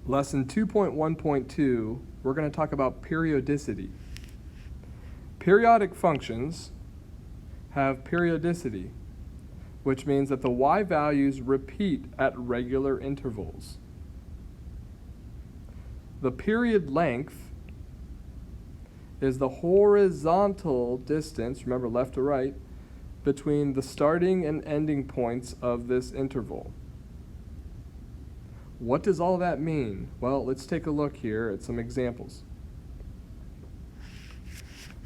Lesson 2.1.2, we're going to talk about periodicity. Periodic functions have periodicity, which means that the y values repeat at regular intervals. The period length is the horizontal distance, remember left to right, between the starting and ending points of this interval. What does all that mean? Well, let's take a look here at some examples.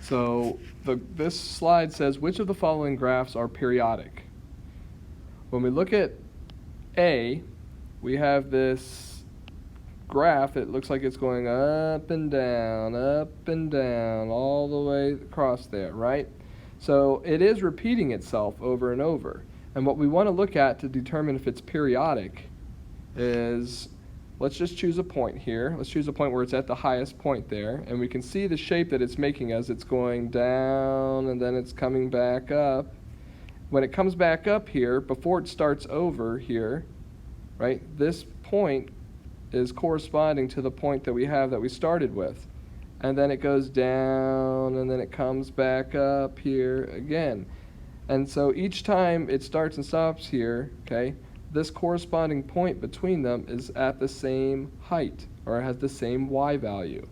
So this slide says, which of the following graphs are periodic? When we look at A, we have this graph. It looks like it's going up and down, all the way across there, right? So it is repeating itself over and over. And what we want to look at to determine if it's periodic is, let's just choose a point here. Let's choose a point where it's at the highest point there, and we can see the shape that it's making as it's going down and then it's coming back up. When it comes back up here, before it starts over here, right, this point is corresponding to the point that we have that we started with. And then it goes down and then it comes back up here again. And so each time it starts and stops here, okay, this corresponding point between them is at the same height, or has the same y value.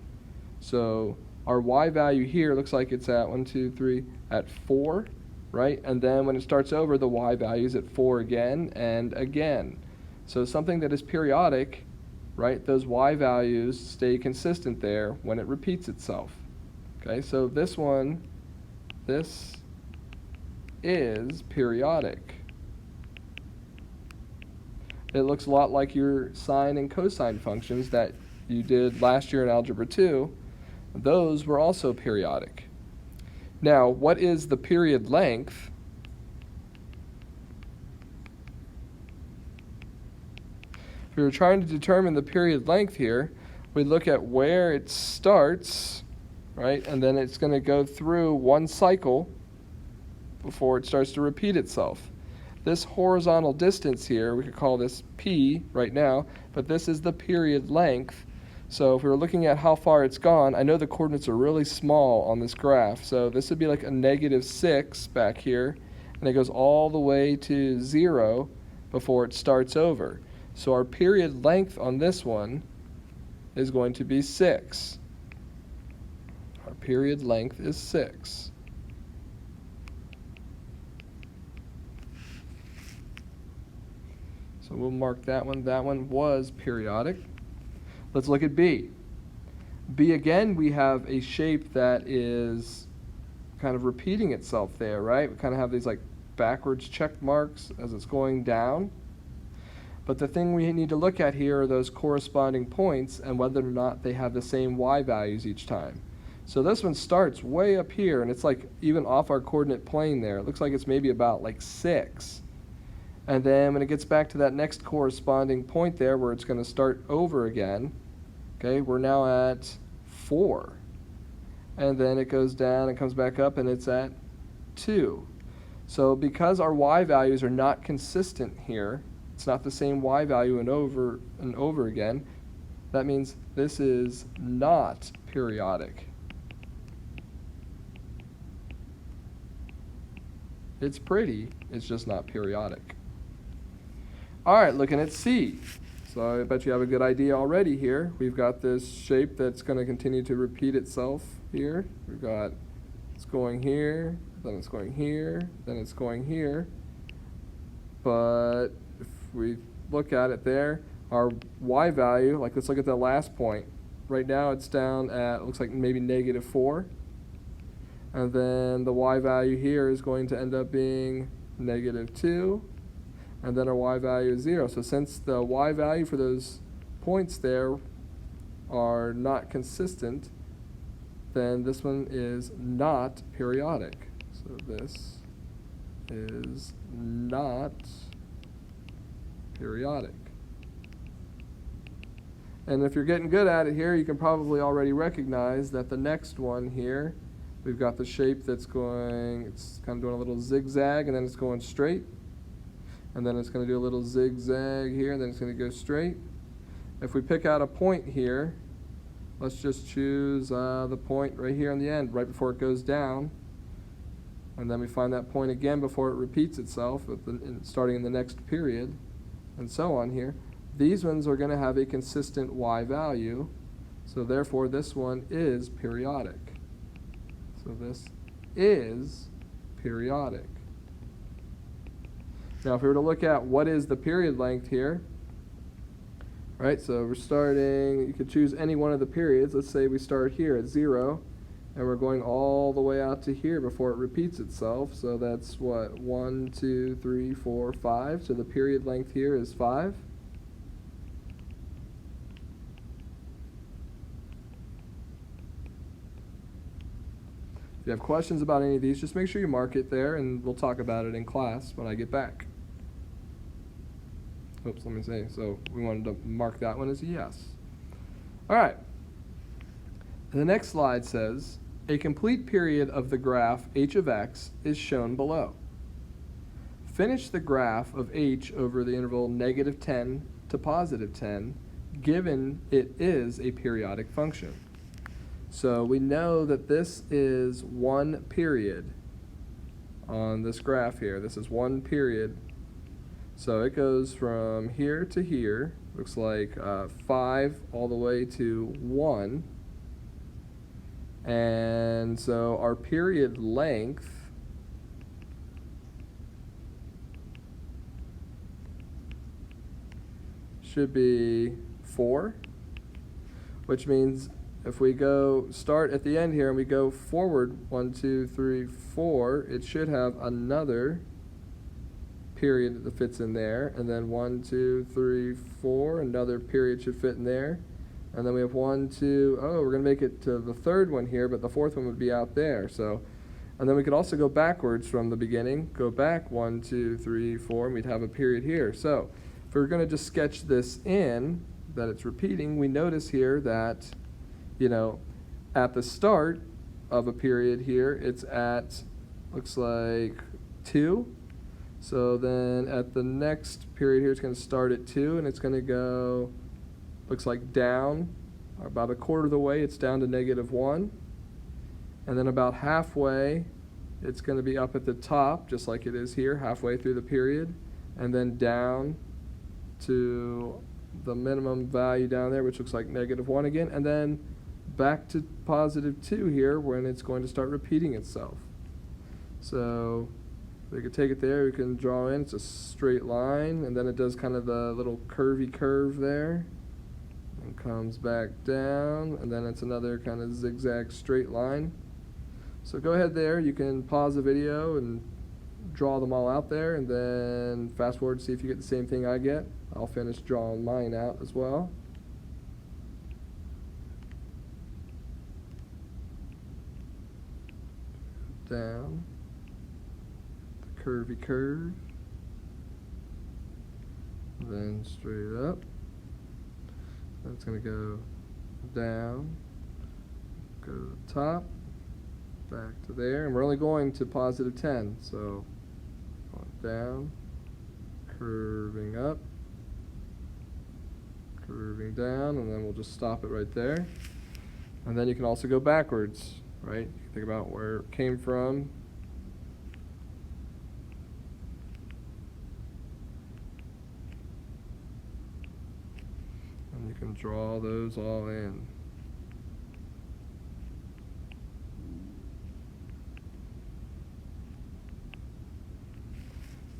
So our y value here looks like it's at 4, right? And then when it starts over, the y value is at 4 again and again. So something that is periodic, right, those y values stay consistent there when it repeats itself. Okay, so this is periodic. It looks a lot like your sine and cosine functions that you did last year in Algebra 2. Those were also periodic. Now, what is the period length? If we were trying to determine the period length here, we look at where it starts, right, and then it's going to go through one cycle before it starts to repeat itself. This horizontal distance here, we could call this P right now, but this is the period length. So if we were looking at how far it's gone, I know the coordinates are really small on this graph, so this would be like a -6 back here, and it goes all the way to 0 before it starts over. So our period length on this one is going to be 6. Our period length is 6. So we'll mark that one. That one was periodic. Let's look at B. B again, we have a shape that is kind of repeating itself there, right? We kind of have these like backwards check marks as it's going down. But the thing we need to look at here are those corresponding points and whether or not they have the same y values each time. So this one starts way up here, and it's like even off our coordinate plane there. It looks like it's maybe about like 6. And then when it gets back to that next corresponding point there where it's going to start over again, okay, we're now at 4. And then it goes down and comes back up and it's at 2. So because our y values are not consistent here, it's not the same y value and over again, that means this is not periodic. It's pretty, it's just not periodic. All right, looking at C. So I bet you have a good idea already here. We've got this shape that's going to continue to repeat itself here. We've got, it's going here, then it's going here, then it's going here. But if we look at it there, our y value, like let's look at the last point. Right now it's down at, looks like maybe -4. And then the y value here is going to end up being -2. And then our y value is 0. So since the y value for those points there are not consistent, then this one is not periodic. So this is not periodic. And if you're getting good at it here, you can probably already recognize that the next one here, we've got the shape that's going, it's kind of doing a little zigzag, and then it's going straight. And then it's going to do a little zigzag here, and then it's going to go straight. if we pick out a point here, let's just choose the point right here on the end, right before it goes down. And then we find that point again before it repeats itself, starting in the next period, and so on here. These ones are going to have a consistent y value, so therefore this one is periodic. So this is periodic. Now if we were to look at what is the period length here, right, so we're starting, you could choose any one of the periods. Let's say we start here at 0, and we're going all the way out to here before it repeats itself. So that's what, 1, 2, 3, 4, 5. So the period length here is 5. If you have questions about any of these, just make sure you mark it there, and we'll talk about it in class when I get back. Oops, let me say, so we wanted to mark that one as a yes. All right. The next slide says, a complete period of the graph h of x is shown below. Finish the graph of h over the interval -10 to +10, given it is a periodic function. So we know that this is one period on this graph here. This is one period. So it goes from here to here, looks like 5 all the way to 1. And so our period length should be 4, which means if we start at the end here and we go forward 1, 2, 3, 4, it should have another period that fits in there, and then 1, 2, 3, 4, another period should fit in there, and then we have 1, 2, oh, we're going to make it to the third one here, but the fourth one would be out there. So, and then we could also go backwards from the beginning, go back 1, 2, 3, 4, and we'd have a period here. So if we're going to just sketch this in, that it's repeating, we notice here that, you know, at the start of a period here, it's at, looks like 2. So then at the next period here, it's going to start at 2, and it's going to go, looks like down, about a quarter of the way, it's down to -1. And then about halfway, it's going to be up at the top, just like it is here, halfway through the period, and then down to the minimum value down there, which looks like -1 again, and then back to +2 here when it's going to start repeating itself. So we could take it there, we can draw in, it's a straight line, and then it does kind of the little curvy curve there, and comes back down, and then it's another kind of zigzag straight line. So go ahead there, you can pause the video and draw them all out there, and then fast forward to see if you get the same thing I get. I'll finish drawing mine out as well. Down, the curvy curve, then straight up. That's going to go down, go to the top, back to there, and we're only going to +10, so going down, curving up, curving down, and then we'll just stop it right there. And then you can also go backwards, right? You can think about where it came from. And you can draw those all in.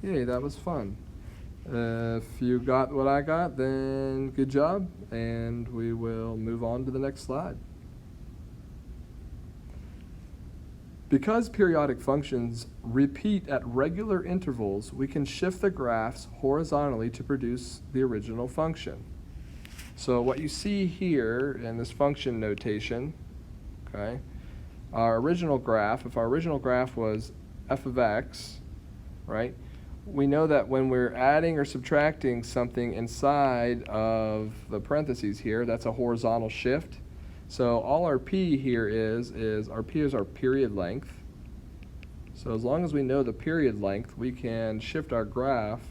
Yay, that was fun. If you got what I got, then good job, and we will move on to the next slide. Because periodic functions repeat at regular intervals, we can shift the graphs horizontally to produce the original function. So what you see here in this function notation, okay, our original graph, if our original graph was f of x, right, we know that when we're adding or subtracting something inside of the parentheses here, that's a horizontal shift. So all our p here is our p is our period length. So as long as we know the period length, we can shift our graph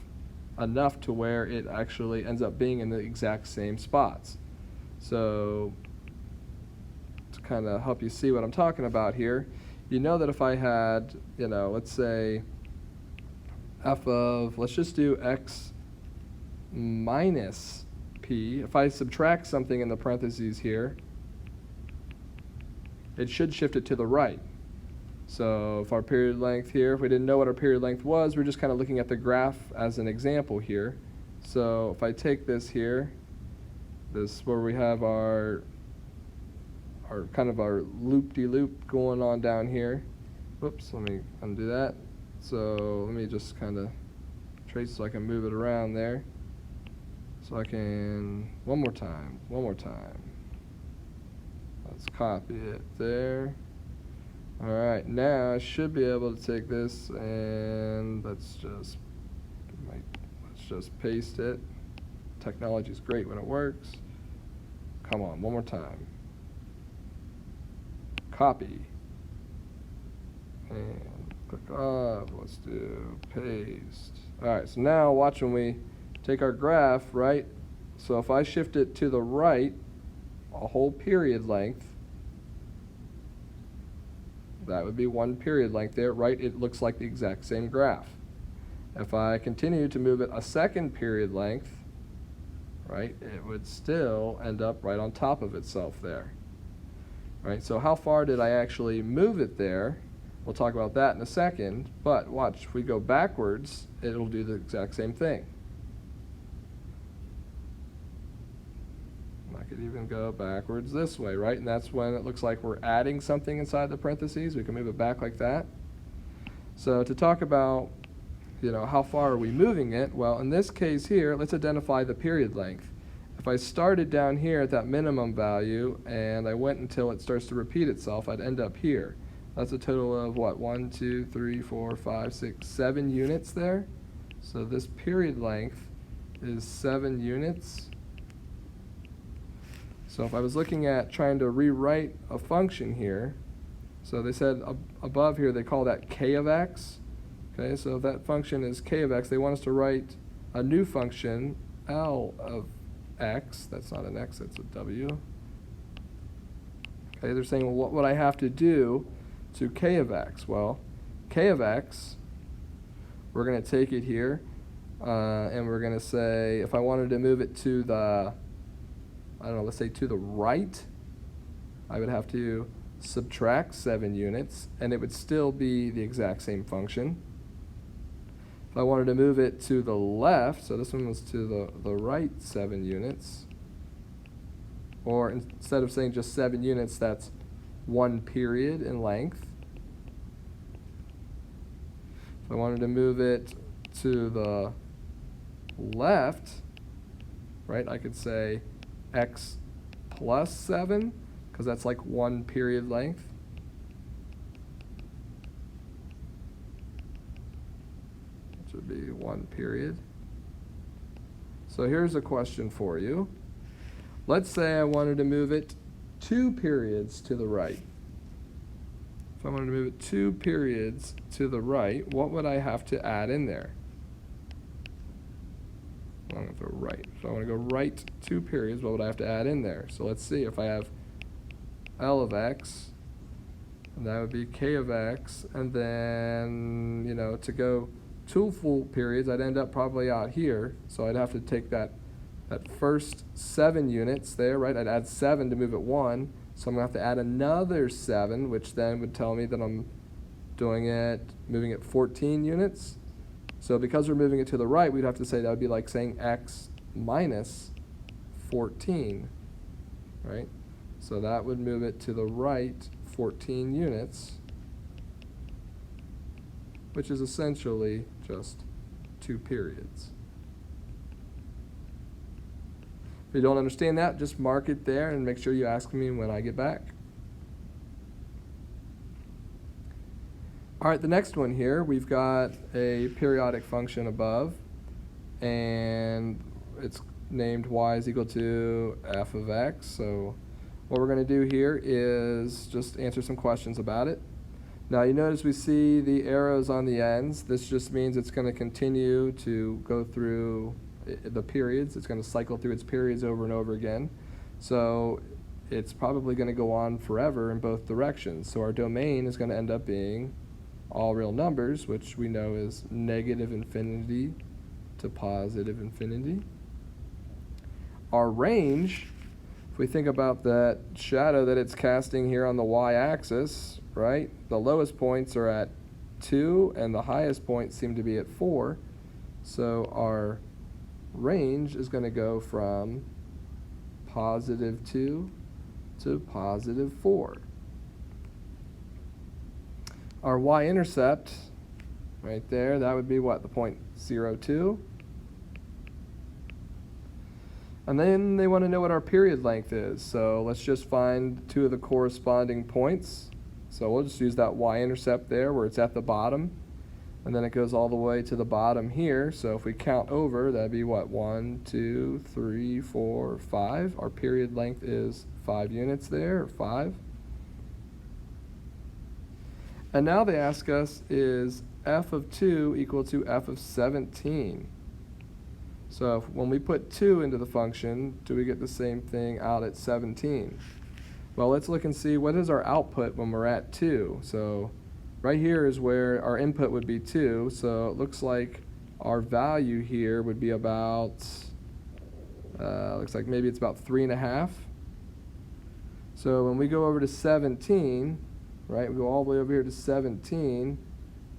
enough to where it actually ends up being in the exact same spots. So to kind of help you see what I'm talking about here, you know that if I had, let's say f of, let's just do x minus p. If I subtract something in the parentheses here, it should shift it to the right. So if our period length here, if we didn't know what our period length was, we're just kind of looking at the graph as an example here. So if I take this here, this where we have our kind of our loop-de-loop going on down here. Whoops, let me undo that. So let me just kind of trace so I can move it around there. So I can, one more time. Let's copy it there. All right, now I should be able to take this and let's just paste it. Technology is great when it works. Come on, one more time. Copy. And click off. Let's do paste. All right, so now watch when we take our graph, right? So if I shift it to the right, a whole period length, that would be one period length there, right? It looks like the exact same graph. If I continue to move it a second period length, right, it would still end up right on top of itself there. Right, so how far did I actually move it there? We'll talk about that in a second, but watch, if we go backwards, it'll do the exact same thing. I could even go backwards this way, right? And that's when it looks like we're adding something inside the parentheses. We can move it back like that. So to talk about, how far are we moving it? Well, in this case here, let's identify the period length. If I started down here at that minimum value and I went until it starts to repeat itself, I'd end up here. That's a total of what? 1, 2, 3, 4, 5, 6, 7 units there. So this period length is 7 units. So if I was looking at trying to rewrite a function here, so they said above here they call that k of x. Okay, so if that function is k of x, they want us to write a new function, L of x. That's not an x, that's a w. Okay, they're saying, well, what would I have to do to k of x? Well, k of x, we're going to take it here, and we're going to say, if I wanted to move it to the, let's say to the right, I would have to subtract 7 units, and it would still be the exact same function. If I wanted to move it to the left, so this one was to the right 7 units, or instead of saying just 7 units, that's 1 period in length. If I wanted to move it to the left, right, I could say x plus 7, because that's like 1 period length. Which would be 1 period. So here's a question for you. Let's say I wanted to move it 2 periods to the right. If I wanted to move it 2 periods to the right, what would I have to add in there? I'm going to go right. So I want to go right 2 periods. What would I have to add in there? So let's see. If I have L of x, and that would be k of x, and then, to go 2 full periods, I'd end up probably out here. So I'd have to take that first 7 units there, right? I'd add 7 to move it 1. So I'm going to have to add another 7, which then would tell me that I'm moving it 14 units. So because we're moving it to the right, we'd have to say that would be like saying x minus 14, right? So that would move it to the right 14 units, which is essentially just 2 periods. If you don't understand that, just mark it there and make sure you ask me when I get back. All right, the next one here, we've got a periodic function above, and it's named y is equal to f of x. So what we're going to do here is just answer some questions about it. Now you notice we see the arrows on the ends. This just means it's going to continue to go through the periods. It's going to cycle through its periods over and over again. So it's probably going to go on forever in both directions. So our domain is going to end up being all real numbers, which we know is negative infinity to positive infinity. Our range, if we think about that shadow that it's casting here on the y-axis, right? The lowest points are at 2, and the highest points seem to be at 4. So our range is going to go from positive 2 to positive 4. Our y-intercept, right there, that would be what? The point 0, 2. And then they want to know what our period length is. So let's just find 2 of the corresponding points. So we'll just use that y-intercept there where it's at the bottom. And then it goes all the way to the bottom here. So if we count over, that'd be what? 1, 2, 3, 4, 5. Our period length is 5 units there, or 5. And now they ask us, is f of 2 equal to f of 17? So when we put 2 into the function, do we get the same thing out at 17? Well, let's look and see what is our output when we're at 2. So right here is where our input would be 2. So it looks like our value here would be about, looks like maybe it's about 3.5. So when we go over to 17, right, we go all the way over here to 17,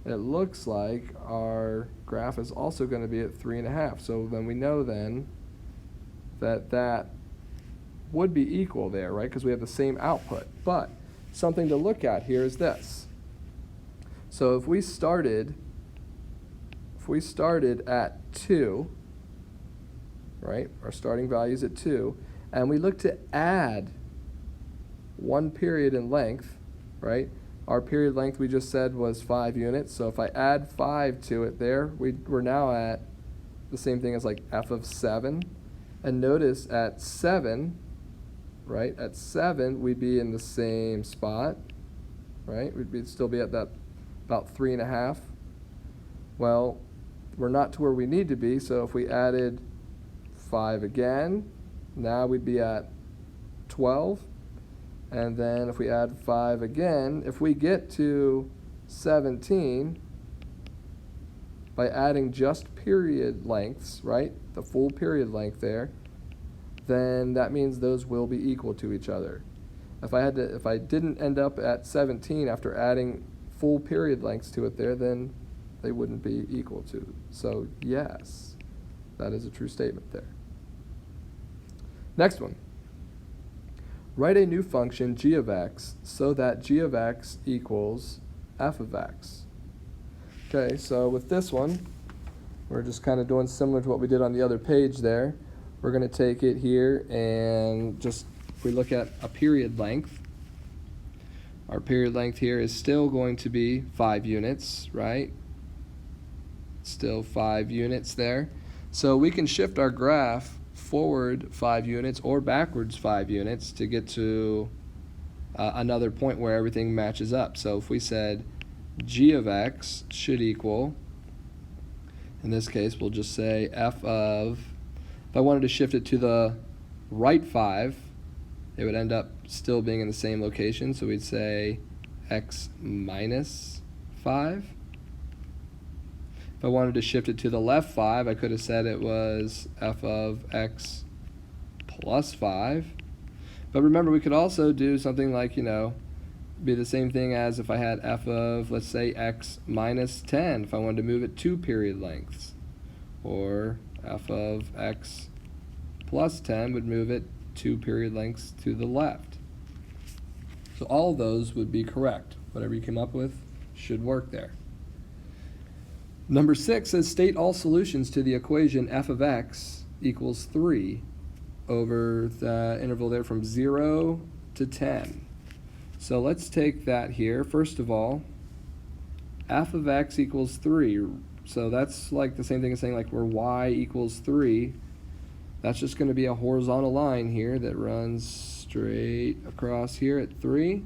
it looks like our graph is also going to be at 3.5. So then we know then that that would be equal there, right, because we have the same output. But something to look at here is this. So if we started at 2, right, our starting value is at 2, and we look to add 1 period in length, right? Our period length we just said was 5 units. So if I add 5 to it there, we're now at the same thing as like f of 7. And notice at 7, right? At 7, we'd be in the same spot, right? We'd still be at that about 3.5. Well, we're not to where we need to be. So if we added 5 again, now we'd be at 12. And then if we add 5 again, if we get to 17, by adding just period lengths, right, the full period length there, then that means those will be equal to each other. If I didn't end up at 17 after adding full period lengths to it there, then they wouldn't be equal to. So yes, that is a true statement there. Next one. Write a new function g of x so that g of x equals f of x. Okay, so with this one, we're just kind of doing similar to what we did on the other page there. We're going to take it here and just, if we look at a period length, our period length here is still going to be 5 units, right? Still 5 units there. So we can shift our graph forward 5 units or backwards 5 units to get to another point where everything matches up. So if we said g of x should equal, in this case we'll just say f of, if I wanted to shift it to the right 5, it would end up still being in the same location, so we'd say x minus 5. If I wanted to shift it to the left 5, I could have said it was f of x plus 5. But remember, we could also do something like, be the same thing as if I had f of, let's say, x minus 10, if I wanted to move it 2 period lengths. Or f of x plus 10 would move it 2 period lengths to the left. So all of those would be correct. Whatever you came up with should work there. Number 6 says state all solutions to the equation f of x equals 3 over the interval there from 0 to 10. So let's take that here. First of all, f of x equals 3. So that's like the same thing as saying like where y equals 3. That's just going to be a horizontal line here that runs straight across here at 3.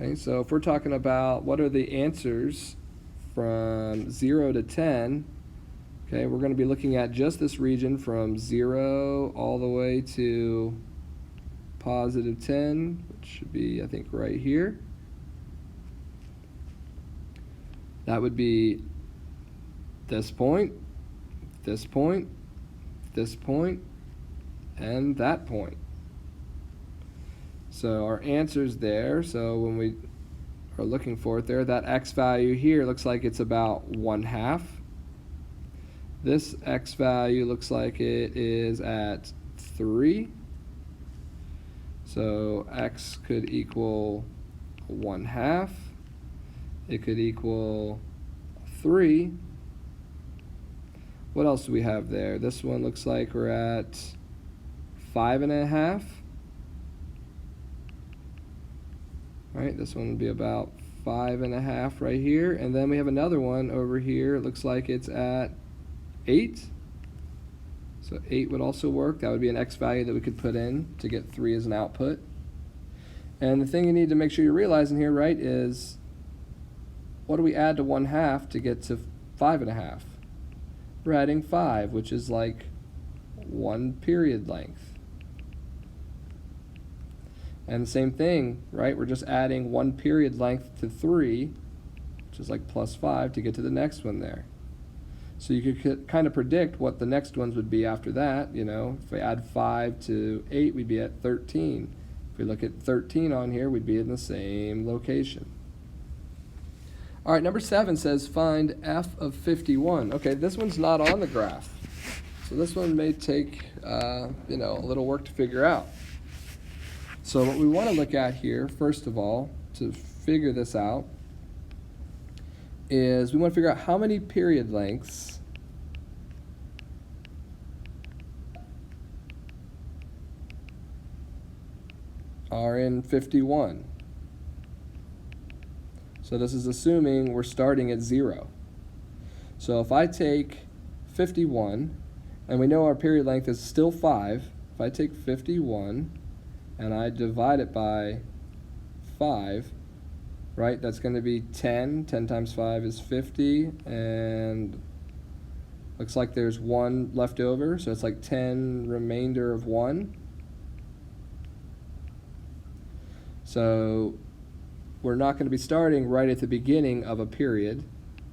Okay, so if we're talking about what are the answers from 0 to 10, okay, we're going to be looking at just this region from 0 all the way to positive 10, which should be, I think, right here. That would be this point, this point, this point, and that point. So our answer's there. So when we are looking for it there, that x value here looks like it's about 1/2. This x value looks like it is at 3. So x could equal 1/2. It could equal 3. What else do we have there? This one looks like we're at 5.5. Right, this one would be about 5.5 right here. And then we have another one over here. It looks like it's at 8. So 8 would also work. That would be an x value that we could put in to get 3 as an output. And the thing you need to make sure you're realizing here, right, is what do we add to 1/2 to get to 5.5? We're adding 5, which is like 1 period length. And the same thing, right? We're just adding 1 period length to 3, which is like plus 5 to get to the next one there. So you could kind of predict what the next ones would be after that. You know, if we add 5 to 8, we'd be at 13. If we look at 13 on here, we'd be in the same location. All right, number 7 says find f of 51. Okay, this one's not on the graph. So this one may take, a little work to figure out. So what we want to look at here, first of all, to figure this out, is we want to figure out how many period lengths are in 51. So this is assuming we're starting at 0. So if I take 51, and we know our period length is still 5, if I take 51 and I divide it by 5, right, that's going to be 10. 10 times 5 is 50, and looks like there's 1 left over, so it's like 10 remainder of 1. So we're not going to be starting right at the beginning of a period,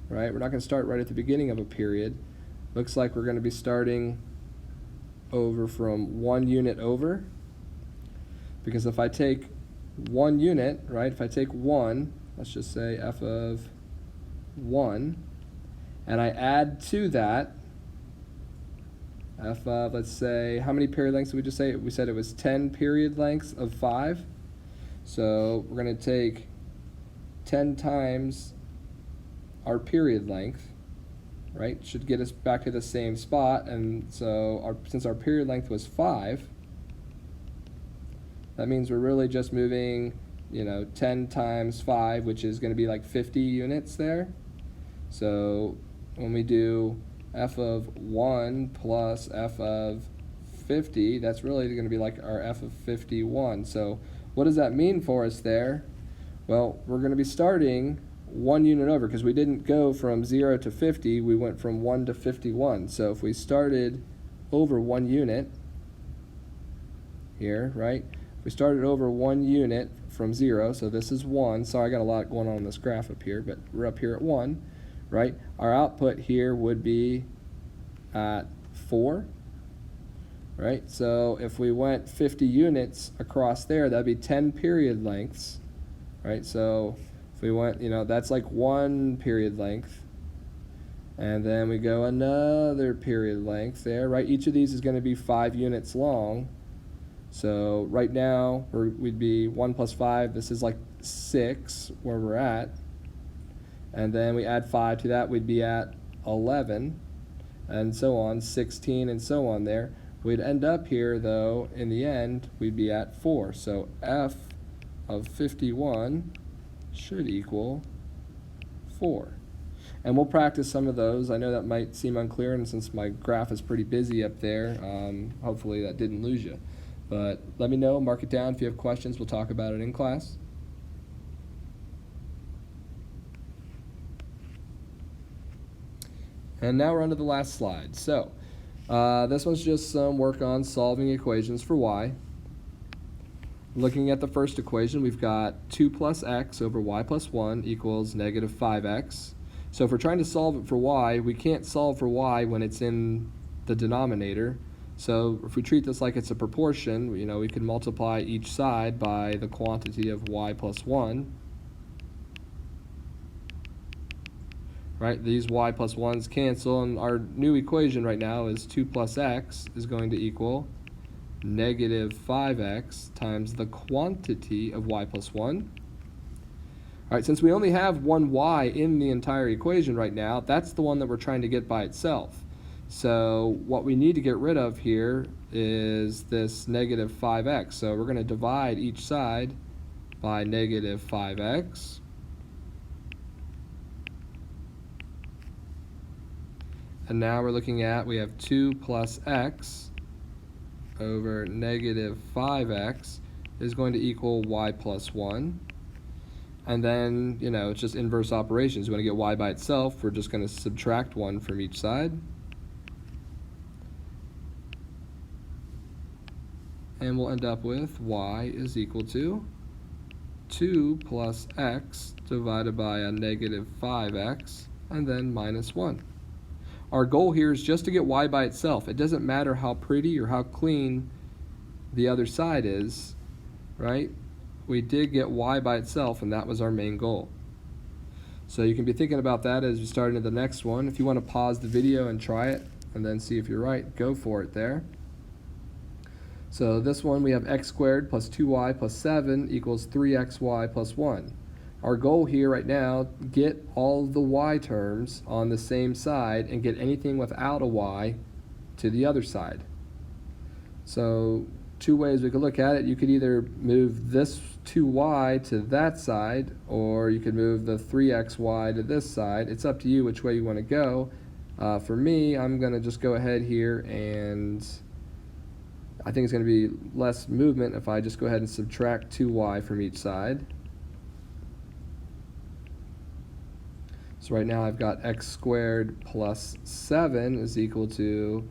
right? We're not going to start right at the beginning of a period. Looks like we're going to be starting over from 1 unit over, because if I take 1 unit, right, if I take 1, let's just say f of 1, and I add to that f of, let's say, how many period lengths did we just say? We said it was 10 period lengths of 5. So we're going to take 10 times our period length, right? Should get us back to the same spot. And so since our period length was 5, that means we're really just moving, 10 times 5, which is going to be like 50 units there. So when we do f of 1 plus f of 50, that's really going to be like our f of 51. So what does that mean for us there? Well, we're going to be starting 1 unit over, because we didn't go from 0 to 50, we went from 1 to 51. So if we started over 1 unit here, right? If we started over 1 unit from 0, so this is 1. Sorry, I got a lot going on this graph up here, but we're up here at 1, right? Our output here would be at 4. Right, so if we went 50 units across there, that'd be 10 period lengths, right? So if we went, that's like 1 period length, and then we go another period length there, right? Each of these is going to be 5 units long. So right now we'd be 1 plus 5. This is like 6 where we're at, and then we add 5 to that, we'd be at 11, and so on, 16, and so on there. We'd end up here, though, in the end, we'd be at 4. So f of 51 should equal 4. And we'll practice some of those. I know that might seem unclear, and since my graph is pretty busy up there, hopefully that didn't lose you. But let me know, mark it down. If you have questions, we'll talk about it in class. And now we're on to the last slide. So this one's just some work on solving equations for y. Looking at the first equation, we've got 2 plus x over y plus 1 equals negative 5x. So if we're trying to solve it for y, we can't solve for y when it's in the denominator. So if we treat this like it's a proportion, we can multiply each side by the quantity of y plus 1. Right, these y plus 1's cancel, and our new equation right now is 2 plus x is going to equal negative 5x times the quantity of y plus 1. All right, since we only have one y in the entire equation right now, that's the one that we're trying to get by itself. So what we need to get rid of here is this negative 5x. So we're going to divide each side by negative 5x. And now we're looking at, we have 2 plus x over negative 5x is going to equal y plus 1. And then, it's just inverse operations. We want to get y by itself. We're just going to subtract 1 from each side. And we'll end up with y is equal to 2 plus x divided by a negative 5x, and then minus 1. Our goal here is just to get y by itself. It doesn't matter how pretty or how clean the other side is, right? We did get y by itself, and that was our main goal. So you can be thinking about that as you start into the next one. If you want to pause the video and try it, and then see if you're right, go for it there. So this one, we have x squared plus 2y plus 7 equals 3xy plus 1. Our goal here right now, get all the y terms on the same side and get anything without a y to the other side. So two ways we could look at it. You could either move this 2y to that side, or you could move the 3xy to this side. It's up to you which way you want to go. For me, I'm going to just go ahead here, and I think it's going to be less movement if I just go ahead and subtract 2y from each side. So right now I've got x squared plus 7 is equal to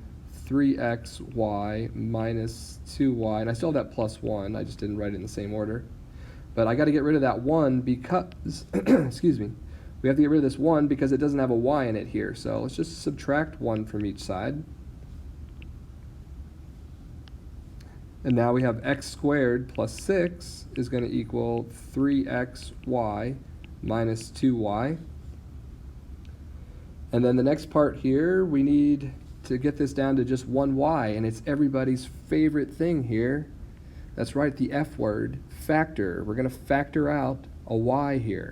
3xy minus 2y, and I still have that plus 1, I just didn't write it in the same order. But I got to get rid of that 1 because, excuse me, we have to get rid of this 1 because it doesn't have a y in it here. So let's just subtract 1 from each side. And now we have x squared plus 6 is going to equal 3xy minus 2y. And then the next part here, we need to get this down to just one y, and it's everybody's favorite thing here. That's right, the F word, factor. We're going to factor out a y here.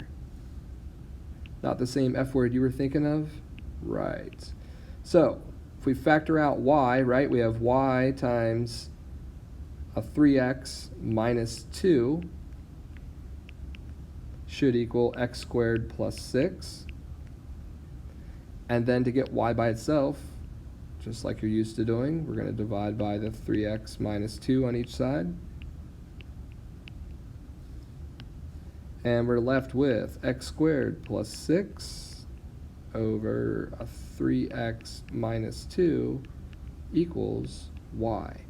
Not the same F word you were thinking of? Right. So if we factor out y, right, we have y times a 3x minus 2 should equal x squared plus 6. And then to get y by itself, just like you're used to doing, we're going to divide by the 3x minus 2 on each side. And we're left with x squared plus 6 over a 3x minus 2 equals y.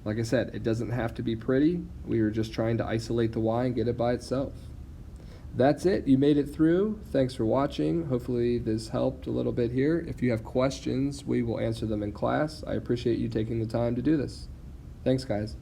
Like I said, it doesn't have to be pretty. We were just trying to isolate the y and get it by itself. That's it. You made it through. Thanks for watching. Hopefully this helped a little bit here. If you have questions, we will answer them in class. I appreciate you taking the time to do this. Thanks, guys.